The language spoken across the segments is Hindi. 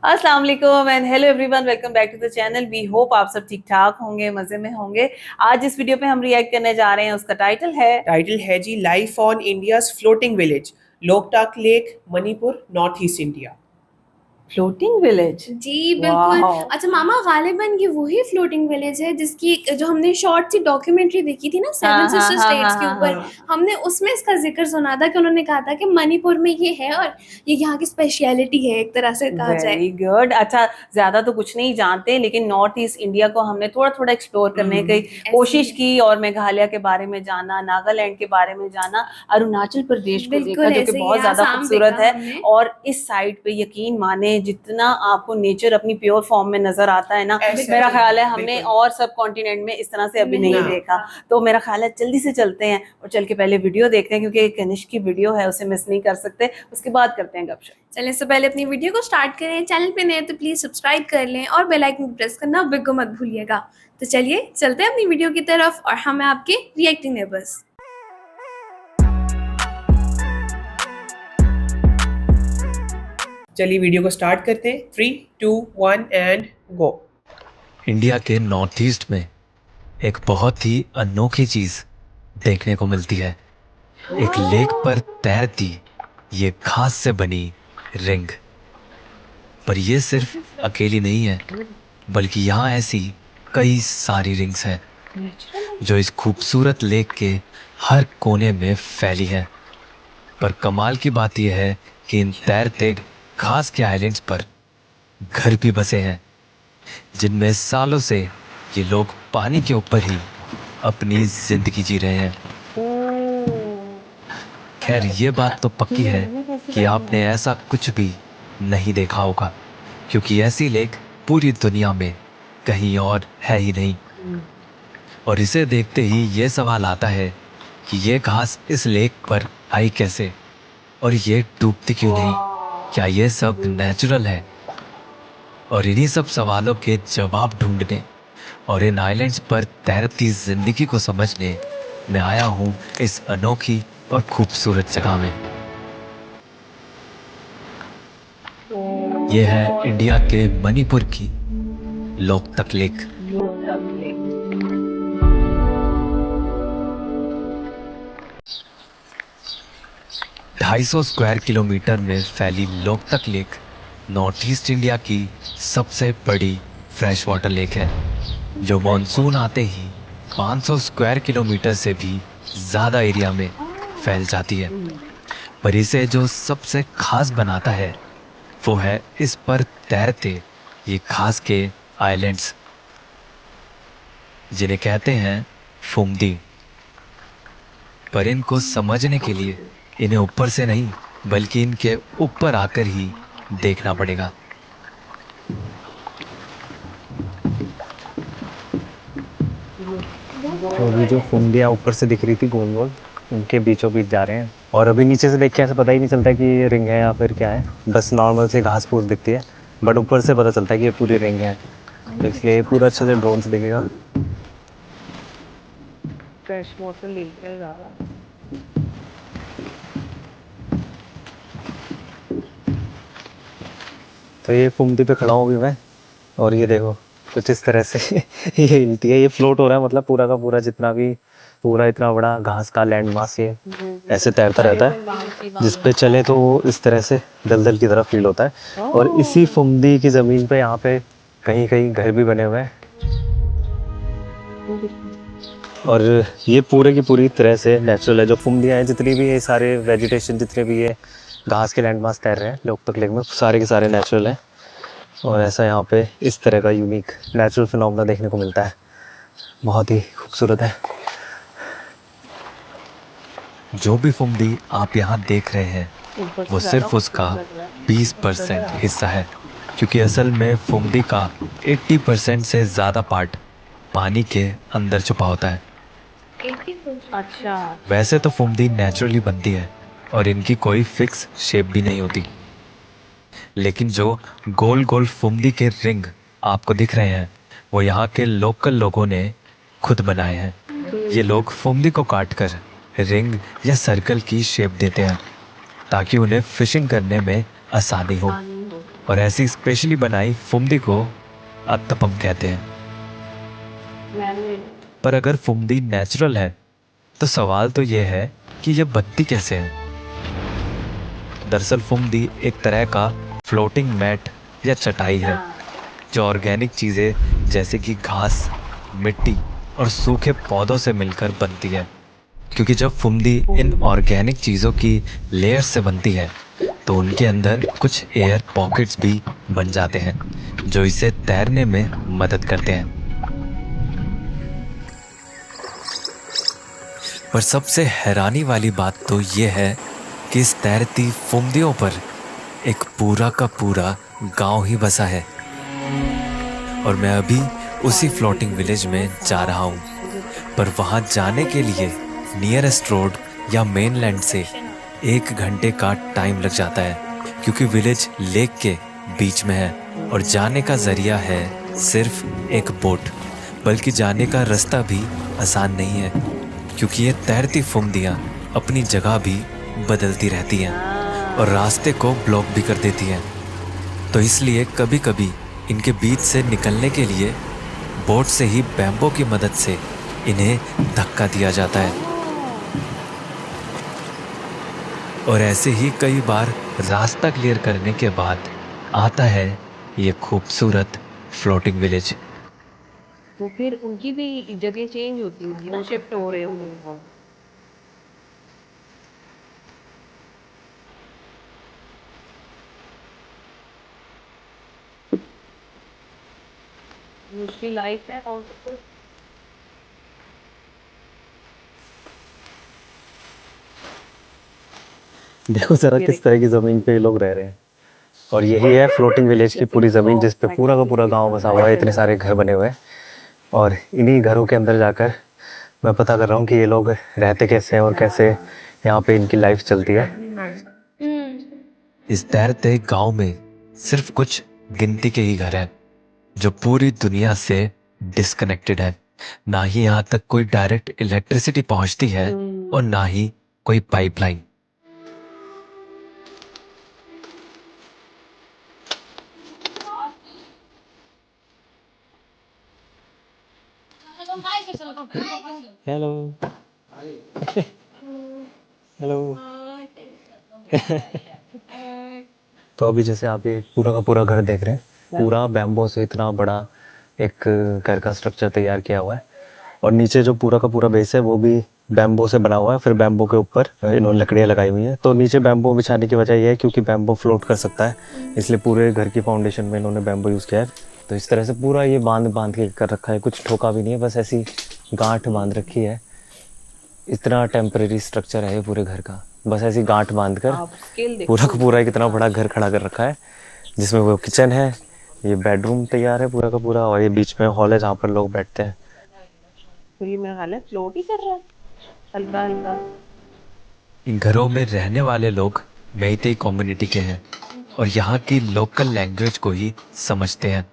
अस्सलाम वालेकुम and hello everyone, welcome back to the channel. We hope आप सब ठीक ठाक होंगे, मजे में होंगे। आज इस वीडियो पे हम रिएक्ट करने जा रहे हैं, उसका टाइटल है जी life on India's floating village, Loktak lake, Manipur, north east India. Floating village. जी बिल्कुल। वाह। अच्छा मामा, गालिबन ये वही फ्लोटिंग विलेज है जिसकी जो हमने शॉर्ट सी डॉक्यूमेंट्री देखी थी ना, सेवन हाँ हाँ सिस्टर हाँ हाँ स्टेट्स के हाँ ऊपर। हाँ। हमने उसमें इसका जिक्र सुना था कि उन्होंने कहा था कि मणिपुर में ये है और ये यहाँ की स्पेशलिटी है, एक तरह से कहा जाए। Very good. अच्छा, ज्यादा तो कुछ नहीं जानते, लेकिन नॉर्थ ईस्ट इंडिया को हमने थोड़ा थोड़ा एक्सप्लोर करने की ऐसे कोशिश ही की और मेघालय के बारे में जाना, नागालैंड के बारे में जाना, अरुणाचल प्रदेश को देखा बिल्कुल जो कि ऐसे ही बहुत ज्यादा आसाम खूबसूरत देखा है। हमने। और इस साइड पे यकीन माने जितना आपको नेचर अपनी प्योर फॉर्म में नजर आता है ना, मेरा ख्याल है हमने और सब कॉन्टिनेंट में इस तरह से अभी नहीं देखा। तो मेरा ख्याल है जल्दी से चलते हैं और चल के पहले वीडियो देखते हैं, क्योंकि कनिष्क की वीडियो है, उसे मिस नहीं कर सकते। उसके बाद करते हैं गपशप। चलें, इससे पहले अपनी वीडियो को स्टार्ट करें। चैनल पे नए हैं तो प्लीज सब्सक्राइब कर लें और बेल आइकन प्रेस करना बिल्कुल मत भूलिएगा। तो चलिए चलते हैं अपनी वीडियो की तरफ और हम हैं आपके रिएक्टिंग नेबर्स। चलिए वीडियो को स्टार्ट करते हैं। 3, 2, 1 एंड गो। इंडिया के नॉर्थ ईस्ट में एक बहुत ही अनोखी चीज देखने को मिलती है। एक लेक पर तैरती ये घास से बनी रिंग। पर ये सिर्फ अकेली नहीं है, बल्कि यहाँ ऐसी कई सारी रिंग्स हैं जो इस खूबसूरत लेक के हर कोने में फैली है। पर कमाल की बात यह है कि इन तैरते घास के आइलैंड्स पर घर भी बसे हैं, जिनमें सालों से ये लोग पानी के ऊपर ही अपनी जिंदगी जी रहे हैं। खैर, ये बात तो पक्की है कि आपने ऐसा कुछ भी नहीं देखा होगा, क्योंकि ऐसी लेक पूरी दुनिया में कहीं और है ही नहीं। और इसे देखते ही ये सवाल आता है कि ये घास इस लेक पर आई कैसे, और ये डूबती क्यों नहीं? क्या ये सब नेचुरल है? और इन्हीं सब सवालों के जवाब ढूंढने और इन आइलैंड्स पर तैरती जिंदगी को समझने मैं आया हूँ इस अनोखी और खूबसूरत जगह में। यह है इंडिया के मणिपुर की लोकतक लेक। 250 स्क्वायर किलोमीटर में फैली Loktak lake north east India की सबसे बड़ी फ्रेश वाटर लेक है, जो मॉनसून आते ही 500 स्क्वायर किलोमीटर से भी ज़्यादा एरिया में फैल जाती है। पर इसे जो सबसे खास बनाता है वो है इस पर तैरते ये खास के आइलैंड्स, जिन्हें कहते हैं फुमदी। पर इनको समझने के लिए इन्हें ऊपर से नहीं, बल्कि इनके ऊपर आकर ही देखना पड़ेगा। तो अभी जो फुंडियाँ ऊपर से दिख रही थी गोल गोल, उनके बीचों बीच जा रहे हैं। और अभी नीचे से देख के ऐसा पता ही नहीं चलता कि ये रिंग है या फिर क्या है, बस नॉर्मल से घास फूस दिखती है। बट ऊपर से पता चलता है कि ये पूरी रिंग है, तो इसलिए ये पूरा अच्छे से ड्रोन से दिखेगा। फ्रेश वाटर लेके जा रहा। तो ये फुमदी पे खड़ा हूँ अभी मैं, और ये देखो कुछ इस तरह से ये हिलती है, ये फ्लोट हो रहा है, मतलब पूरा का पूरा जितना भी पूरा इतना बड़ा घास का लैंड मास ये ऐसे तैरता रहता है। जिस पे चले तो वो इस तरह से दलदल की तरफ फील होता है। और इसी फुमदी की ज़मीन पे यहाँ पे कहीं कहीं घर भी बने हुए हैं। और ये पूरे की पूरी तरह से नेचुरल है। जो फुमदियाँ हैं जितनी भी, ये सारे वेजिटेशन जितने भी ये घास के लैंड मास तैर रहे हैं लोकतक लेक में, सारे के सारे नेचुरल हैं। और ऐसा यहाँ पे इस तरह का यूनिक नेचुरल फिनोमेना देखने को मिलता है, बहुत ही खूबसूरत है। जो भी फुमदी आप यहाँ देख रहे हैं वो सिर्फ उसका 20% हिस्सा है, क्योंकि असल में फुमदी का 80% से ज़्यादा पार्ट पानी के अंदर छुपा होता है। अच्छा। वैसे तो फुमदी नेचुरली बनती है और इनकी कोई फिक्स शेप भी नहीं होती, लेकिन जो गोल गोल फुमदी के रिंग आपको दिख रहे हैं वो यहाँ के लोकल लोगों ने खुद बनाए हैं। ये लोग फुमदी को काटकर रिंग या सर्कल की शेप देते हैं ताकि उन्हें फिशिंग करने में आसानी हो। और ऐसी स्पेशली बनाई फुमदी को अत्तपम कहते हैं। पर अगर फुमदी नेचुरल है तो सवाल तो यह है कि यह बनती कैसे है। दरअसल फुमदी एक तरह का फ्लोटिंग मैट या चटाई है जो ऑर्गेनिक चीज़ें जैसे कि घास, मिट्टी और सूखे पौधों से मिलकर बनती है। क्योंकि जब फुमदी इन ऑर्गेनिक चीज़ों की लेयर से बनती है तो उनके अंदर कुछ एयर पॉकेट्स भी बन जाते हैं जो इसे तैरने में मदद करते हैं। पर सबसे हैरानी वाली बात तो ये है कि इस तैरती फुमदियों पर एक पूरा का पूरा गांव ही बसा है। और मैं अभी उसी फ्लोटिंग विलेज में जा रहा हूँ, पर वहाँ जाने के लिए नियरेस्ट रोड या मेनलैंड से 1 घंटे का टाइम लग जाता है क्योंकि विलेज लेक के बीच में है और जाने का जरिया है सिर्फ एक बोट। बल्कि जाने का रास्ता भी आसान नहीं है क्योंकि ये तैरती फुमदियाँ अपनी जगह भी बदलती रहती हैं और रास्ते को ब्लॉक भी कर देती हैं। तो इसलिए कभी कभी इनके बीच से निकलने के लिए बोट से ही बैम्बो की मदद से इन्हें धक्का दिया जाता है। और ऐसे ही कई बार रास्ता क्लियर करने के बाद आता है ये खूबसूरत फ्लोटिंग विलेज। तो फिर उनकी भी जगह चेंज होती होगी, वो शिफ्ट हो रहे होंगे। उसकी लाइफ है और देखो जरा किस तरह की जमीन पे ये लोग रह रहे हैं। और यही है फ्लोटिंग विलेज की पूरी जमीन जिस पे पूरा का पूरा गांव बसा हुआ है। इतने सारे घर बने हुए हैं और इन्हीं घरों के अंदर जाकर मैं पता कर रहा हूँ कि ये लोग रहते कैसे हैं और कैसे यहाँ पे इनकी लाइफ चलती है। इस तैरते गांव में सिर्फ कुछ गिनती के ही घर हैं जो पूरी दुनिया से डिस्कनेक्टेड है। ना ही यहाँ तक कोई डायरेक्ट इलेक्ट्रिसिटी पहुंचती है और ना ही कोई पाइपलाइन। Hello hello. तो अभी जैसे आप ये पूरा का पूरा घर देख रहे हैं, पूरा बैम्बो से इतना बड़ा एक घर का स्ट्रक्चर तैयार किया हुआ है। और नीचे जो पूरा का पूरा बेस है वो भी बैम्बो से बना हुआ है। फिर बैम्बो के ऊपर इन्होंने लकड़ियाँ लगाई हुई हैं। तो नीचे बैम्बो बिछाने की वजह यह है क्योंकि बैम्बो फ्लोट कर सकता है, इसलिए पूरे घर की फाउंडेशन में इन्होंने बैम्बो यूज़ किया है। तो इस तरह से पूरा ये बांध के कर रखा है, कुछ ठोका भी नहीं है, बस ऐसी गांठ बांध रखी है। इतना टेम्परेरी स्ट्रक्चर है ये पूरे घर का, बस ऐसी गांठ बांध कर पूरा का पूरा कितना बड़ा घर खड़ा कर रखा है जिसमें वो किचन है, ये बेडरूम तैयार है पूरा का पूरा, और ये बीच में हॉल है जहाँ पर लोग बैठते हैं। तो ये मेरा हाल है फ्लोट ही कर रहा है हल्का हल्का। इन घरों में रहने वाले लोग मैतेई कम्युनिटी के हैं और यहाँ की लोकल लैंग्वेज को ही समझते हैं।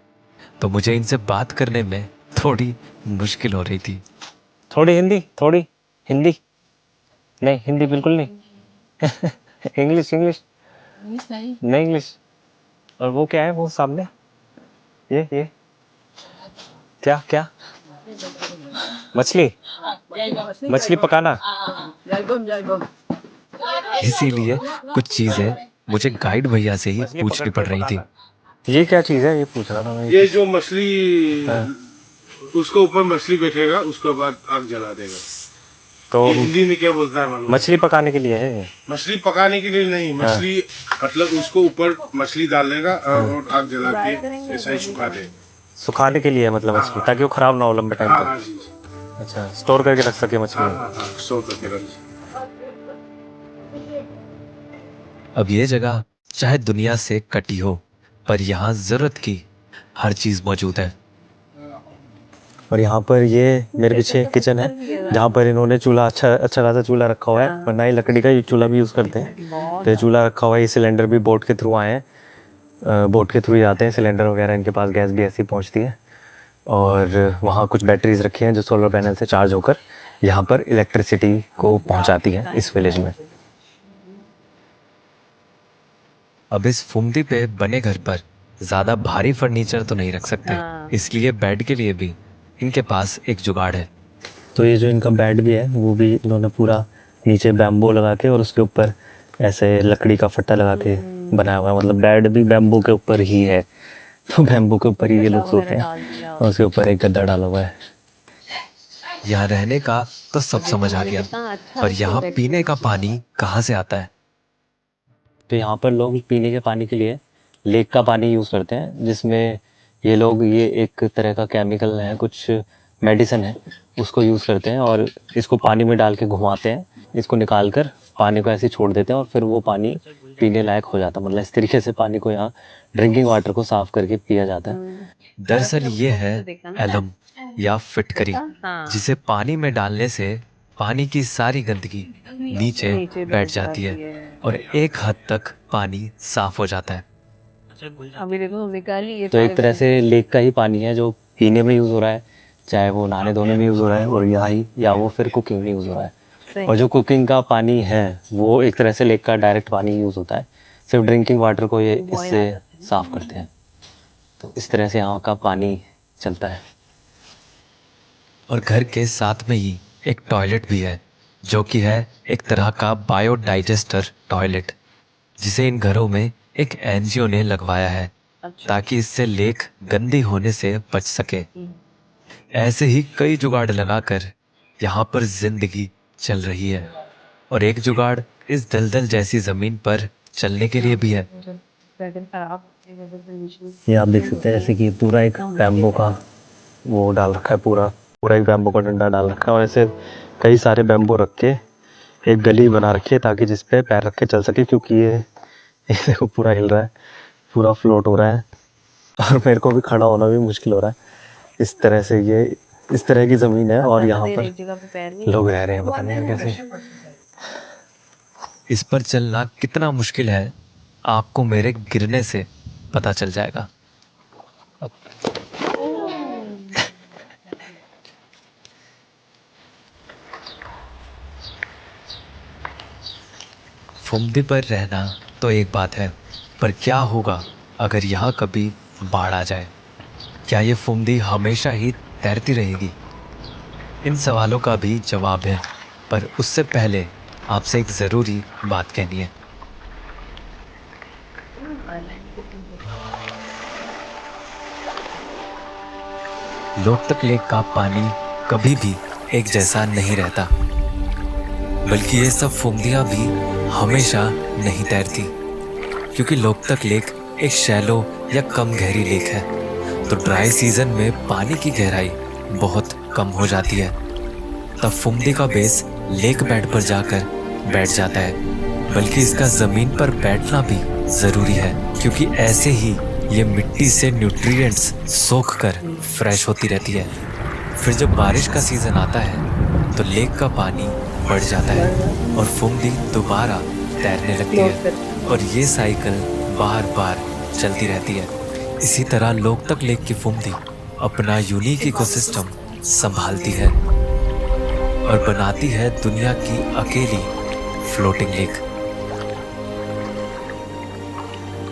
तो मुझे इनसे बात करने में थोड़ी मुश्किल हो रही थी। थोड़ी हिंदी नहीं, हिंदी बिल्कुल नहीं। इंग्लिश नहीं इंग्लिश। और वो क्या है वो सामने, ये क्या मछली पकाना। इसीलिए कुछ चीजें मुझे गाइड भैया से ही पूछनी पड़ रही थी। ये क्या चीज़ है, ये पूछ रहा था मैं। ये जो मछली उसको ऊपर मछली बैठेगा, उसके बाद आग जला देगा। तो हिंदी में क्या बोलता है मालूम? मछली पकाने के लिए है। मछली पकाने के लिए नहीं, मछली मतलब उसको ऊपर मछली डालेगा और आग जला के ऐसा ही सुखा दे। सुखाने के लिए मतलब मछली, ताकि वो खराब ना हो लंबे टाइम हाँ तक। जी, अच्छा, स्टोर करके रख सके मछली। स्टोर करके रख। अब ये जगह चाहे दुनिया से कटी हो, पर यहाँ जरूरत की हर चीज मौजूद है। और यहाँ पर ये मेरे पीछे एक किचन है जहाँ पर इन्होंने चूल्हा अच्छा खासा चूल्हा रखा हुआ है, वरना ही लकड़ी का चूल्हा भी यूज़ करते हैं। तो ये चूल्हा रखा हुआ है। ये सिलेंडर भी बोट के थ्रू आए हैं, बोट के थ्रू ही आते हैं सिलेंडर वगैरह, इनके पास गैस भी ऐसी पहुँचती है। और वहाँ कुछ बैटरीज रखी हैं जो सोलर पैनल से चार्ज होकर यहाँ पर इलेक्ट्रिसिटी को पहुँचाती हैं इस विलेज में। अब इस फुमदी पे बने घर पर ज्यादा भारी फर्नीचर तो नहीं रख सकते, इसलिए बेड के लिए भी इनके पास एक जुगाड़ है। तो ये जो इनका बेड भी है वो भी इन्होंने पूरा नीचे बैम्बू लगा के और उसके ऊपर ऐसे लकड़ी का फट्टा लगा के बनाया हुआ है। मतलब बेड भी बैम्बू के ऊपर ही है, तो बैम्बू के ऊपर ही ये लोग सोते हैं और उसके ऊपर एक गद्दा डाला हुआ है। यहाँ रहने का तो सब समझ आ गया, पर यहाँ पीने का पानी कहाँ से आता है? तो यहाँ पर लोग पीने के पानी के लिए लेक का पानी यूज़ करते हैं, जिसमें ये एक तरह का केमिकल है, कुछ मेडिसिन है, उसको यूज़ करते हैं और इसको पानी में डाल के घुमाते हैं, इसको निकाल कर पानी को ऐसे ही छोड़ देते हैं और फिर वो पानी पीने लायक हो जाता है। मतलब इस तरीके से पानी को यहाँ ड्रिंकिंग वाटर को साफ करके पिया जाता है। दरअसल ये है एलम या फिटकरी, जिसे पानी में डालने से पानी की सारी गंदगी नीचे बैठ जाती है और एक हद तक पानी साफ हो जाता है। अभी देखो निकाली ये तो एक तरह से लेक का ही पानी है जो पीने में यूज़ हो रहा है, चाहे वो नहाने धोने में यूज़ हो रहा है और या वो फिर कुकिंग में यूज़ हो रहा है। और जो कुकिंग का पानी है वो एक तरह से लेक का डायरेक्ट पानी यूज़ होता है, सिर्फ ड्रिंकिंग वाटर को ये इससे साफ करते हैं। तो इस तरह से यहाँ का पानी चलता है। और घर के साथ में ही एक टॉयलेट भी है, जो कि है एक तरह का बायोडाइजेस्टर टॉयलेट, जिसे इन घरों में एक एनजीओ ने लगवाया है ताकि इससे लेक गंदी होने से बच सके। ऐसे ही कई जुगाड़ लगाकर यहाँ पर जिंदगी चल रही है, और एक जुगाड़ इस दलदल जैसी जमीन पर चलने के लिए भी है। ये आप देख सकते हैं जैसे कि पूरा एक बैम्बू का वो डाल रखा है, पूरा एक बैम्बू का डंडा डाल रखा है और ऐसे कई सारे बैम्बू रख के एक गली बना रखी है ताकि जिस पे पैर रख के चल सके, क्योंकि ये देखो पूरा हिल रहा है, पूरा फ्लोट हो रहा है और मेरे को भी खड़ा होना भी मुश्किल हो रहा है। इस तरह से ये इस तरह की ज़मीन है और यहाँ पर लोग रह रहे हैं, पता नहीं यार कैसे। इस पर चलना कितना मुश्किल है आपको मेरे गिरने से पता चल जाएगा। फुमदी पर रहना तो एक बात है, पर क्या होगा अगर यहाँ कभी बाढ़ आ जाए? क्या ये फुमदी हमेशा ही तैरती रहेगी? इन सवालों का भी जवाब है, पर उससे पहले आपसे एक ज़रूरी बात कहनी है। लोकतक लेक का पानी कभी भी एक जैसा नहीं रहता, बल्कि ये सब फुमदियाँ भी हमेशा नहीं तैरती, क्योंकि लोकतक लेक एक शैलो या कम गहरी लेक है। तो ड्राई सीजन में पानी की गहराई बहुत कम हो जाती है, तब फुमदी का बेस लेक बेड पर जाकर बैठ जाता है। बल्कि इसका ज़मीन पर बैठना भी ज़रूरी है, क्योंकि ऐसे ही ये मिट्टी से न्यूट्रिएंट्स सोख कर फ्रेश होती रहती है। फिर जब बारिश का सीज़न आता है तो लेक का पानी बढ़ जाता है और फुमदी दोबारा तैरने लगती है, और ये साइकिल बार बार चलती रहती है। इसी तरह लोकतक लेक की फुमदी अपना यूनिक इकोसिस्टम संभालती है और बनाती है दुनिया की अकेली फ्लोटिंग लेक।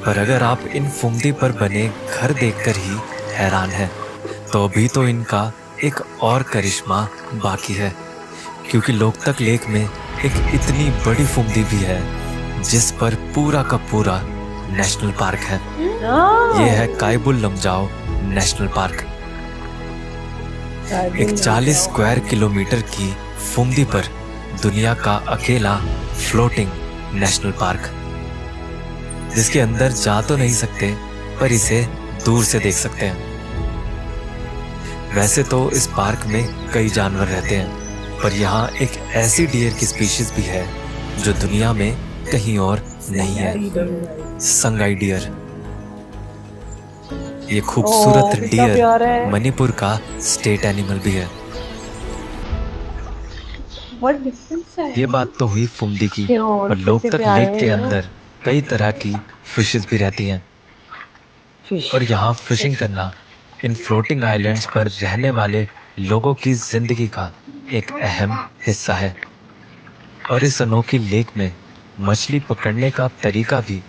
पर अगर आप इन फुमदी पर बने घर देखकर ही हैरान हैं, तो अभी तो इनका एक और करिश्मा बाकी है, क्योंकि लोकतक लेक में एक इतनी बड़ी फुमदी भी है जिस पर पूरा का पूरा नेशनल पार्क है। ये है कायबुल लमजाओ नेशनल पार्क। एक 40 स्क्वायर किलोमीटर की फुमदी पर दुनिया का अकेला फ्लोटिंग नेशनल पार्क, जिसके अंदर जा तो नहीं सकते पर इसे दूर से देख सकते हैं। वैसे तो इस पार्क में कई जानवर रहते हैं, पर यहाँ एक ऐसी डियर की स्पीशीज भी है जो दुनिया में कहीं और नहीं है, संगाई डियर। ये खूबसूरत डियर मणिपुर का स्टेट एनिमल भी है। ये बात तो हुई फुमदी की, और लोकतक लेक के अंदर कई तरह की फिशेस भी रहती हैं, और यहाँ फिशिंग करना इन फ्लोटिंग आइलैंड्स पर रहने वाले लोगों की जिंदगी का एक अहम हिस्सा है। और इस अनोखी लेक में मछली पकड़ने का तरीका भी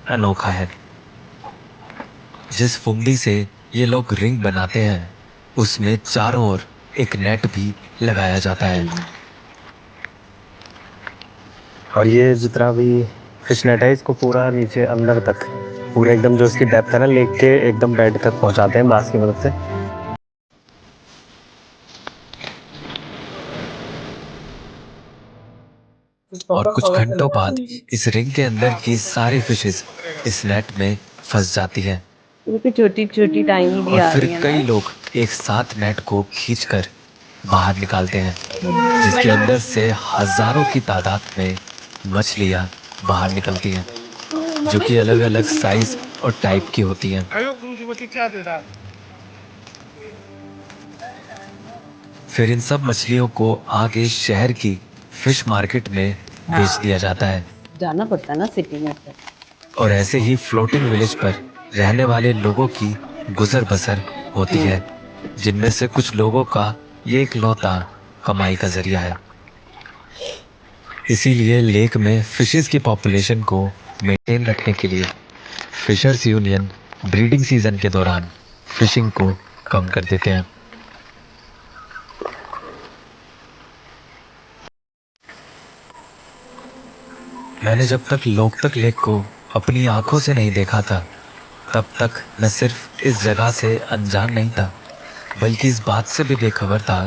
अनोखा है। जिस फुंदी से ये लोग रिंग बनाते हैं उसमें चारों ओर एक नेट भी लगाया जाता है। और ये जितना भी फिश नेट है इसको पूरा नीचे अंदर तक पूरा एकदम जो इसकी डेप्थ है ना लेक के एकदम बेड तक पहुंचाते हैं बांस की मदद से। और कुछ घंटों बाद इस रिंग के अंदर की सारी फिशेस इस नेट में फंस जाती हैं। छोटी छोटी टाइनी भी और आ फिर रही है कई ना। लोग एक साथ नेट को खींचकर बाहर निकालते हैं, जिसके अंदर से हजारों की तादाद में मछलियां बाहर निकलती हैं, जो कि अलग अलग साइज और टाइप की होती हैं। फिर इन सब मछलियों को आगे शहर की फिश मार्केट में बेच दिया जाता है। जाना पड़ता है ना सिटी में फिर। और ऐसे ही फ्लोटिंग विलेज पर रहने वाले लोगों की गुजर बसर होती है, जिनमें से कुछ लोगों का ये इकलौता कमाई का जरिया है। इसीलिए लेक में फिशेस की पॉपुलेशन को मेंटेन रखने के लिए फिशर्स यूनियन ब्रीडिंग सीजन के दौरान फिशिंग को कम कर देते हैं। मैंने जब तक लोकतक लेक को अपनी आंखों से नहीं देखा था तब तक मैं सिर्फ इस जगह से अनजान नहीं था, बल्कि इस बात से भी बेखबर था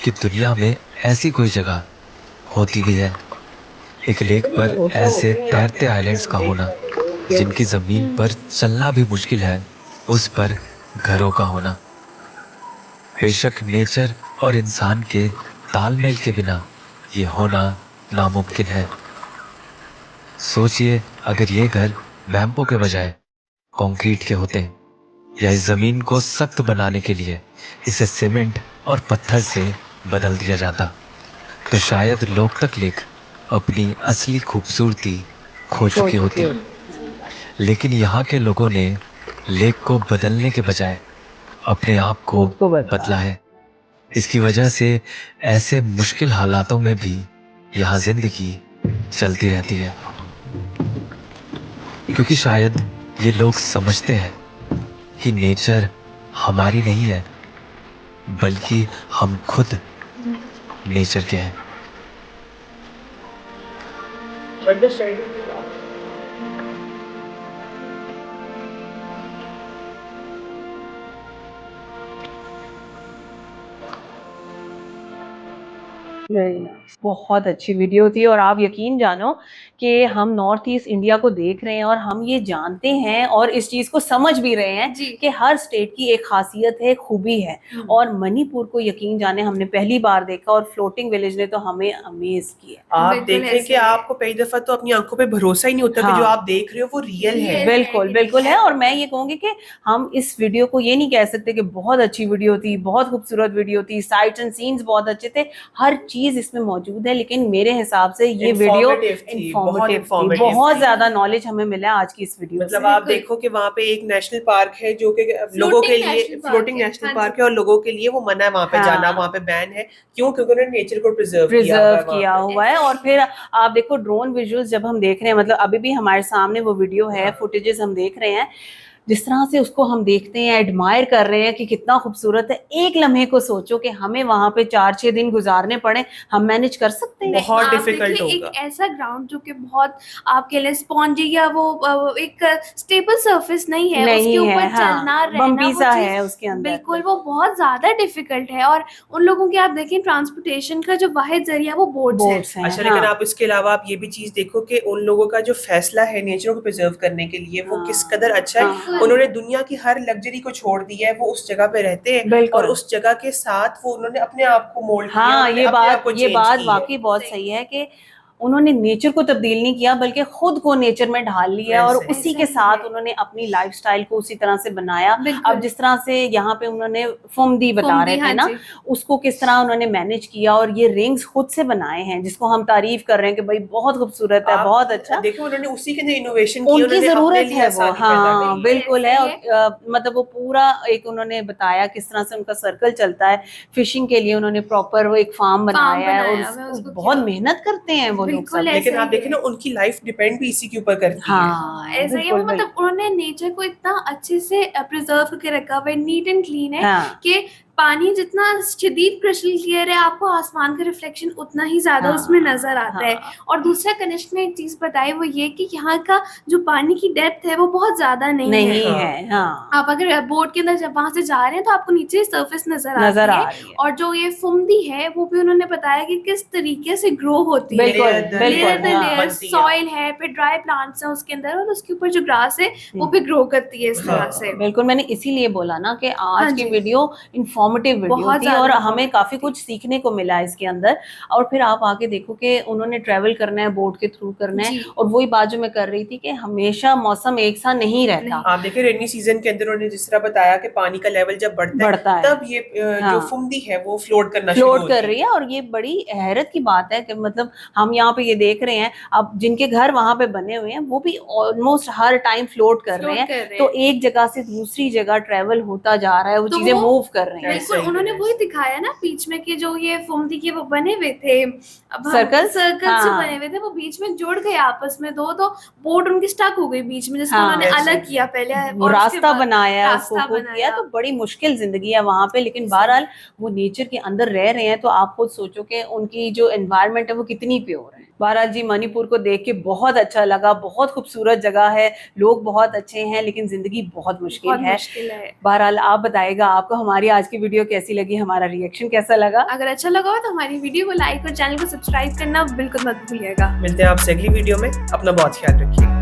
कि दुनिया में ऐसी कोई जगह होती भी है। एक लेक पर ऐसे तैरते आइलैंड्स का होना, जिनकी जमीन पर चलना भी मुश्किल है, उस पर घरों का होना। बेशक नेचर और इंसान के तालमेल के बिना ये होना नामुमकिन है। सोचिए अगर ये घर बैम्बू के बजाय कंक्रीट के होते, या इस जमीन को सख्त बनाने के लिए इसे सीमेंट और पत्थर से बदल दिया जाता, तो शायद लोकतक लेक अपनी असली खूबसूरती खो चुकी होती। लेकिन यहाँ के लोगों ने लेक को बदलने के बजाय अपने आप को बदला है। इसकी वजह से ऐसे मुश्किल हालातों में भी यहाँ जिंदगी चलती रहती है, क्योंकि शायद ये लोग समझते हैं कि नेचर हमारी नहीं है, बल्कि हम खुद नेचर के हैं। बहुत अच्छी वीडियो थी और आप यकीन जानो कि हम नॉर्थ ईस्ट इंडिया को देख रहे हैं और हम ये जानते हैं और इस चीज को समझ भी रहे हैं जी। कि हर स्टेट की एक खासियत है, खूबी है। और मणिपुर को यकीन जाने हमने पहली बार देखा और फ्लोटिंग विलेज ने तो हमें अमेज किया। आप बिल्कुल देखें ऐसे कि है। आपको पहली दफा तो अपनी आंखों पे भरोसा ही नहीं होता हाँ। कि जो आप देख रहे हो वो रियल है। बिल्कुल बिल्कुल है। और मैं ये कहूंगी कि हम इस वीडियो को ये नहीं कह सकते कि बहुत अच्छी वीडियो थी, बहुत खूबसूरत वीडियो थी, साइट्स एंड सीन्स बहुत अच्छे थे, हर चीज इसमें मौजूद है, लेकिन मेरे हिसाब से ये वीडियो Informative थी, बहुत इंफॉर्मेटिव थी, informative बहुत थी। ज्यादा नॉलेज हमें मिला आज की इस वीडियो मतलब से। आप देखो कि वहाँ पे एक नेशनल पार्क है जो कि लोगों के लिए national park फ्लोटिंग है, नेशनल हाँ पार्क जी। है और लोगों के लिए वो मना है वहाँ पे हाँ। जाना, वहाँ पे बैन है। क्यों? क्योंकि उन्होंने नेचर को प्रिजर्व किया हुआ है। और फिर आप देखो ड्रोन विजुअल्स जब हम देख रहे हैं, मतलब अभी भी हमारे सामने वो वीडियो है, फुटेजेस हम देख रहे हैं, जिस तरह से उसको हम देखते हैं, एडमायर कर रहे हैं कि कितना खूबसूरत है। एक लम्हे को सोचो कि हमें वहां पे 4-6 दिन गुजारने पड़े, हम मैनेज कर सकते हैं? बहुत आप डिफिकल्ट देखिए, होगा। एक ऐसा ग्राउंड जो कि बहुत आपके लिए स्पॉन्जी या वो एक स्टेबल सरफेस नहीं है, नहीं उसके ऊपर है, हाँ, चलना रहना बम्पी वो सा चीज है उसके अंदर। बिल्कुल वो बहुत ज्यादा डिफिकल्ट है। और उन लोगों के आप देखें ट्रांसपोर्टेशन का जो वाहिद जरिया वो बोट्स है। हैं, अच्छा, हाँ। लेकिन आप इसके अलावा आप ये भी चीज देखो कि उन लोगों का जो फैसला है नेचर को प्रिजर्व करने के लिए वो हाँ। किस कदर अच्छा है। हाँ। उन्होंने दुनिया की हर लग्जरी को छोड़ दिया है, वो उस जगह पे रहते हैं बिल्कुल। और उस जगह के साथ वो उन्होंने अपने आप को मोल्ड किया, हाँ, उन्होंने ये अपने आप बात को चेंज की है। वाकई बहुत सही है कि उन्होंने नेचर को तब्दील नहीं किया, बल्कि खुद को नेचर में ढाल लिया और वैसे। उसी के साथ उन्होंने अपनी लाइफस्टाइल को उसी तरह से बनाया। बिल्कुल। अब जिस तरह से यहाँ पे उन्होंने फुमदी बता फुमदी, रहे थे हाँ ना, जी। उसको किस तरह उन्होंने मैनेज किया और ये रिंग्स खुद से बनाए हैं, जिसको हम तारीफ कर रहे हैं कि भाई बहुत खूबसूरत है, आप बहुत अच्छा। देखो उन्होंने उसी के अंदर इनोवेशन की, उनकी उन्होंने अपने जरूरत लिए है वो, आसानी पैदा हाँ की। बिल्कुल है। ऐसे ही और मतलब वो पूरा एक उन्होंने बताया किस तरह से उनका सर्कल चलता है। फिशिंग के लिए उन्होंने प्रॉपर वो एक फार्म बनाया है और बनाया हुआ है, उसको बहुत किया। मेहनत करते हैं वो लोग बिल्कुल सब। ऐसा लेकिन आप ही देखें ना, उनकी लाइफ डिपेंड भी इसी के ऊपर करती है। हाँ ऐसा ही है वो, बिल्कुल, मतलब उन्होंने नेचर को इतना अच्छे से प्रिजर्व करके रखा हुआ है, नीट एंड क्लीन है हाँ कि पानी जितना शदीद क्रिस्टल क्लियर है, आपको आसमान का रिफ्लेक्शन उतना ही ज्यादा हाँ, उसमें नजर आता है। हाँ। और दूसरा कनिष्क ने एक चीज बताई, वो ये कि यहाँ का जो पानी की डेप्थ है वो बहुत ज्यादा नहीं नहीं है। है, हाँ आप अगर बोट के अंदर जब वहां से जा रहे हैं तो आपको नीचे सरफेस नजर नजर आती आ है। रही है। और जो ये फुमदी है वो भी उन्होंने बताया कि किस तरीके से ग्रो होती है। बिल्कुल Layer दर बिल्कुल, लेयर बाय हाँ। लेयर बनती है। सॉइल है, फिर ड्राई प्लांट्स हैं उसके अंदर, और उसके ऊपर जो ग्रास है वो भी ग्रो करती है इस तरह हाँ, से। बिल्कुल, मैंने इसीलिए बोला ना कि आज हाँ की जी। वीडियो इंफॉर्मेटिव वीडियो बहुत थी ज्यादा और हमें informative काफी थी। कुछ सीखने को मिला इसके अंदर। और फिर आप आगे देखो कि उन्होंने ट्रेवल करना है, बोट के थ्रू करना है, जी। और वही बात जो मैं कर रही थी कि हमेशा मौसम एक सा नहीं रहता। नहीं। आप देखिए रेनी सीजन के अंदर उन्होंने जिस तरह बताया कि पानी का लेवल जब बढ़ता है, तब ये हाँ। जो फुमदी है वो फ्लोट करना शुरू फ्लोट होती कर रही है। और ये बड़ी हैरत की बात है कि मतलब हम यहाँ पे ये देख रहे हैं, अब जिनके घर वहां पे बने हुए हैं वो भी ऑलमोस्ट हर टाइम फ्लोट कर रहे हैं। तो एक जगह से दूसरी जगह ट्रेवल होता जा रहा है, वो तो चीजें वो मूव कर रही हैं। बिल्कुल ऐसा ही उन्होंने है, वही दिखाया ना बीच में कि जो ये फुमदी के वो बने हुए थे, अब Circles? सर्कल जो हाँ। बने हुए थे वो बीच में जुड़ गए आपस में दो, तो बोट उनकी स्टक हो गई बीच में, जिसको हाँ। उन्होंने ऐसा अलग ही किया पहले वो और उसके रास्ता बाद बनाया, उसको रास्ता खुद किया। बनाया। तो बड़ी मुश्किल जिंदगी है वहां पे, लेकिन बहरहाल वो नेचर के अंदर रह रहे हैं। तो आप खुद सोचो कि उनकी जो एनवायरनमेंट है वो कितनी प्योर है। बहरहाल जी, मणिपुर को देख के बहुत अच्छा लगा, बहुत खूबसूरत जगह है, लोग बहुत अच्छे हैं, लेकिन जिंदगी बहुत मुश्किल बहुत है। मुश्किल है। बहरहाल आप बताइएगा आपको हमारी आज की वीडियो कैसी लगी, हमारा रिएक्शन कैसा लगा। अगर अच्छा लगा हो तो हमारी वीडियो को लाइक और चैनल को सब्सक्राइब करना बिल्कुल मत भूलिएगा। मिलते हैं आपसे अगली वीडियो में। अपना बहुत ख्याल रखिए।